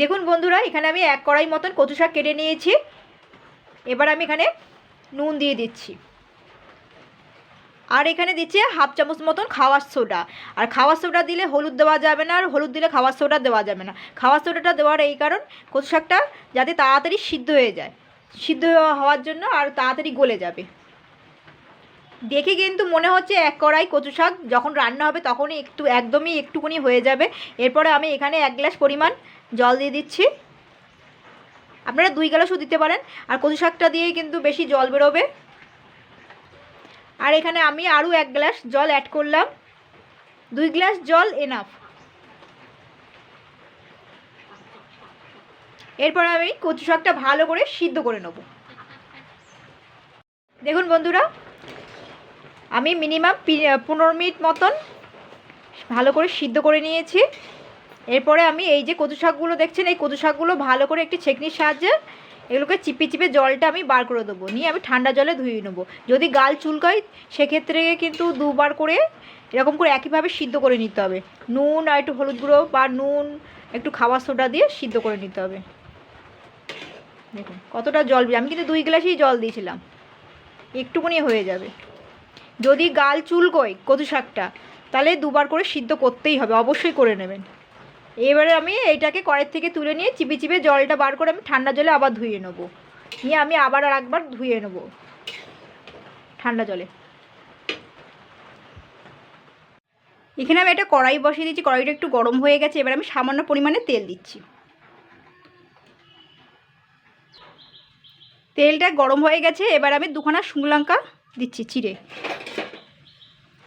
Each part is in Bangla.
দেখুন বন্ধুরা, এখানে আমি 1 কড়াই মতন কচু শাক কেটে নিয়েছি। এবার আমি এখানে নুন দিয়ে দিচ্ছি, আর এখানে দিচ্ছি 1/2 চামচ মতন খাওয়ার সোডা। আর খাওয়ার সোডা দিলে হলুদ দেওয়া যাবে না, আর হলুদ দিলে খাওয়ার সোডা দেওয়া যাবে না। খাওয়ার সোডাটা দেওয়ার এই কারণ, কচু শাকটা যাতে তাড়াতাড়ি সিদ্ধ হয়ে যায়, সিদ্ধ হওয়ার জন্য, আর তাড়াতাড়ি গলে যাবে। দেখে কিন্তু মনে হচ্ছে 1 কড়াই কচু শাক, যখন রান্না হবে তখনই একদমই একটুখানি হয়ে যাবে। এরপরে আমি এখানে 1 গ্লাস পরিমাণ জল দিয়ে দিচ্ছি। আপনারা 2 গ্লাসও দিতে পারেন, আর কচু শাকটা দিয়েই কিন্তু বেশি জল বেরোবে। আর এখানে আমি আরও 1 গ্লাস জল অ্যাড করলাম। 2 গ্লাস জল এনাফ। এরপর আমি কচু শাকটা ভালো করে সিদ্ধ করে নেব। দেখুন বন্ধুরা, আমি মিনিমাম 15 মিনিট মতন ভালো করে সিদ্ধ করে নিয়েছি। এরপরে আমি এই যে কচু শাকগুলো দেখছেন, এই কচু শাকগুলো ভালো করে একটি ছেঁকনির সাহায্যে এগুলোকে চিপে চিপে জলটা আমি বার করে দেবো, নিয়ে আমি ঠান্ডা জলে ধুয়ে নেবো। যদি গাল চুলকায় সেক্ষেত্রে কিন্তু 2 বার করে এরকম করে একইভাবে সিদ্ধ করে নিতে হবে। নুন আর একটু হলুদ গুঁড়ো বা নুন একটু খাবার সোডা দিয়ে সিদ্ধ করে নিতে হবে। দেখুন কতটা জল, আমি কিন্তু 2 গ্লাসই জল দিয়েছিলাম, একটুকুনি হয়ে যাবে। যদি গাল চুলকোয় কচু শাকটা, তাহলে 2 বার করে সিদ্ধ করতেই হবে, অবশ্যই করে নেবেন। এবারে আমি এইটাকে কড়াই থেকে তুলে নিয়ে চিপে চিপে জলটা বার করে আমি ঠান্ডা জলে আবার ধুয়ে নেবো, নিয়ে আমি আবার আর একবার ধুয়ে নেবো ঠান্ডা জলে। এখানে আমি একটা কড়াই বসিয়ে দিচ্ছি, কড়াইটা একটু গরম হয়ে গেছে। এবার আমি সামান্য পরিমাণে তেল দিচ্ছি। তেলটা গরম হয়ে গেছে, এবার আমি 2খানা শুকনো লঙ্কা দিচ্ছি চিড়ে।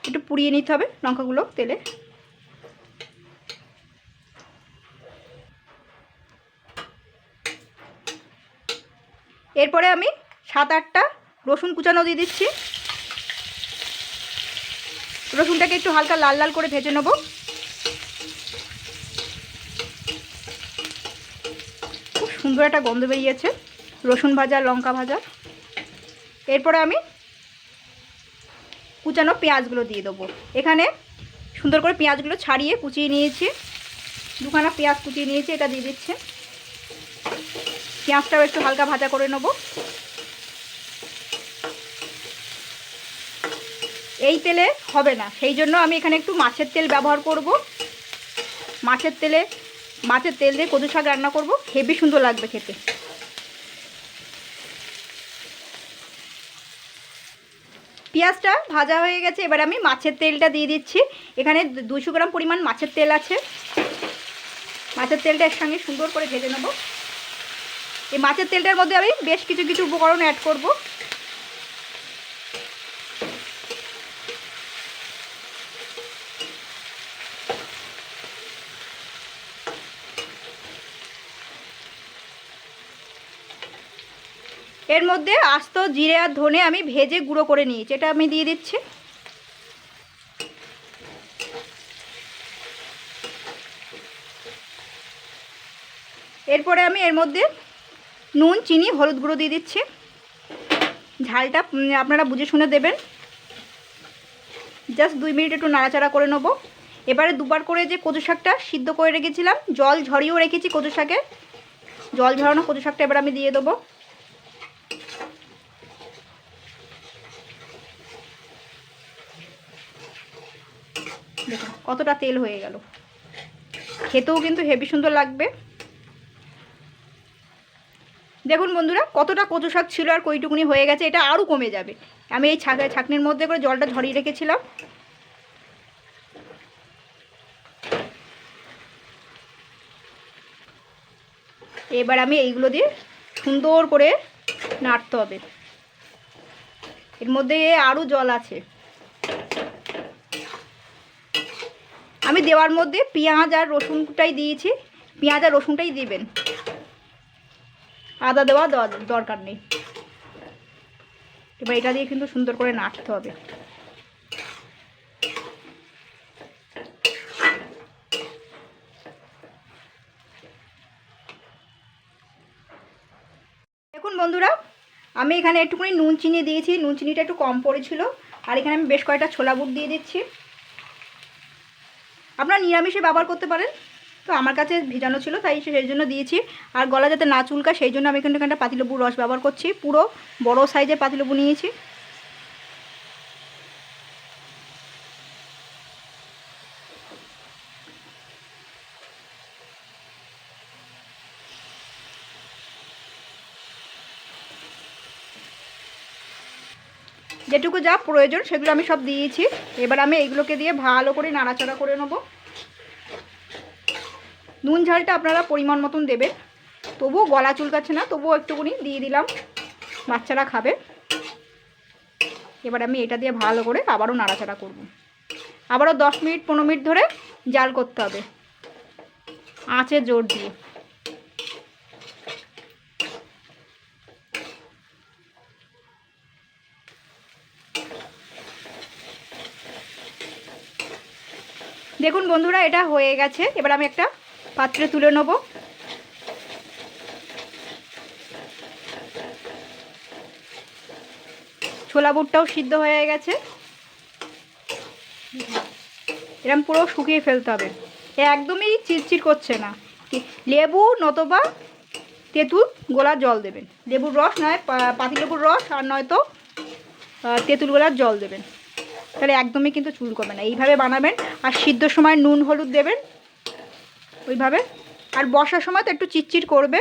একটু পুড়িয়ে নিতে হবে লঙ্কাগুলো তেলে। এরপরে আমি 7-8টা রসুন কুচানো দিয়ে দিচ্ছি। রসুনটাকে একটু হালকা লাল লাল করে ভেজে নেব। খুব সুন্দর একটা গন্ধ বেরিয়েছে রসুন ভাজা লঙ্কা ভাজা। এরপরে আমি কুচানো পেঁয়াজগুলো দিয়ে দেবো। এখানে সুন্দর করে পেঁয়াজগুলো ছাড়িয়ে কুচিয়ে নিয়েছি, 2খানা পেঁয়াজ কুচিয়ে নিয়েছি, এটা দিয়ে দিচ্ছি। পেঁয়াজটাও একটু হালকা ভাজা করে নেব। এই তেলে হবে না, সেই জন্য আমি এখানে একটু মাছের তেল ব্যবহার করব। মাছের তেল দিয়ে কচু শাক রান্না করব, হেবি সুন্দর লাগবে খেতে। পেঁয়াজটা ভাজা হয়ে গেছে, এবার আমি মাছের তেলটা দিয়ে দিচ্ছি। এখানে 200 গ্রাম পরিমাণ মাছের তেল আছে। মাছের তেলটা এর সঙ্গে সুন্দর করে ভেজে নেব। এই মাছের তেলটার মধ্যে আমি বেশ কিছু কিছু উপকরণ অ্যাড করব। এর মধ্যে আস্ত জিরে আর ধনে আমি ভেজে গুঁড়ো করে নিয়েছি, এটা আমি দিয়ে দিচ্ছি। এরপরে আমি এর মধ্যে নুন চিনি হলুদ গুঁড়ো দিয়ে দিচ্ছি। ঝালটা আপনারা বুঝে শুনে দেবেন। জাস্ট 2 মিনিট একটু নাড়াচাড়া করে নেব। এবারে 2 বার করে যে কচু শাকটা সিদ্ধ করে রেখেছিলাম, জল ঝরিয়েও রেখেছি কচু শাকে, জল ঝরানো কচু শাকটা এবার আমি দিয়ে দেবো। দেখুন কতটা তেল হয়ে গেল, খেতেও কিন্তু হেবি সুন্দর লাগবে। দেখুন বন্ধুরা, কতটা কচু শাক ছিল আর কইটুকুনি হয়ে গেছে, এটা আরও কমে যাবে। আমি এই ছাঁকনির মধ্যে করে জলটা ঝরিয়ে রেখেছিলাম। এবার আমি এইগুলো দিয়ে সুন্দর করে নাড়তে হবে। এর মধ্যে আরও জল আছে। আমি দেওয়ার মধ্যে পেঁয়াজ আর রসুনটাই দিয়েছি, পেঁয়াজ আর রসুনটাই দিবেন, আদা দেওয়া দরকার নেই। এবার এটা দিয়ে কিন্তু সুন্দর করে নাড়তে হবে। দেখুন বন্ধুরা, আমি এখানে একটুখানি নুন চিনি দিয়েছি, নুন চিনিটা একটু কম পড়েছিল। আর এখানে আমি বেশ কয়েকটা ছোলা বুট দিয়ে দিচ্ছি। আপনারা নিরামিষে ব্যবহার করতে পারেন। তো আমার কাছে ভেজানো ছিল, তাই সেই জন্য দিয়েছি। আর গলা যাতে না চুলকা সেই জন্য আমি এখানে একটা পাতিলেবুর রস ব্যবহার করছি। পুরো বড় সাইজের পাতিলেবু নিয়েছি। যেটুকু যা প্রয়োজন সেগুলো আমি সব দিয়েছি। এবার আমি এইগুলোকে দিয়ে ভালো করে নাড়াচাড়া করে নেব। নুন ঝালটা আপনারা পরিমাণ মতন দেবেন, তবুও গলা চুলকাচ্ছে না, তবুও একটুখানি দিয়ে দিলাম, বাচ্চারা খাবে। এবার আমি এটা দিয়ে ভালো করে আবারও নাড়াচাড়া করব। আবারও 10 মিনিট 15 মিনিট ধরে জাল করতে হবে আঁচে জোর দিয়ে। দেখুন বন্ধুরা, এটা হয়ে গেছে। এবার আমি একটা পাত্রে তুলে নেব। ছোলা বুটটাও সিদ্ধ হয়ে গেছে। এরকম পুরো শুকিয়ে ফেলতে হবে, একদমই চিরচির করছে না। লেবু নতবা তেঁতুল গোলার জল দেবেন, লেবুর রস নয় পাতিলেবুর রস, আর নয়তো তেঁতুল গোলার জল দেবেন, তাহলে একদমই কিন্তু চুল কমে না। এইভাবে বানাবেন। আর সিদ্ধর সময় নুন হলুদ দেবেন ওইভাবে। আর বসার সময় তো একটু চিটচিট করবে,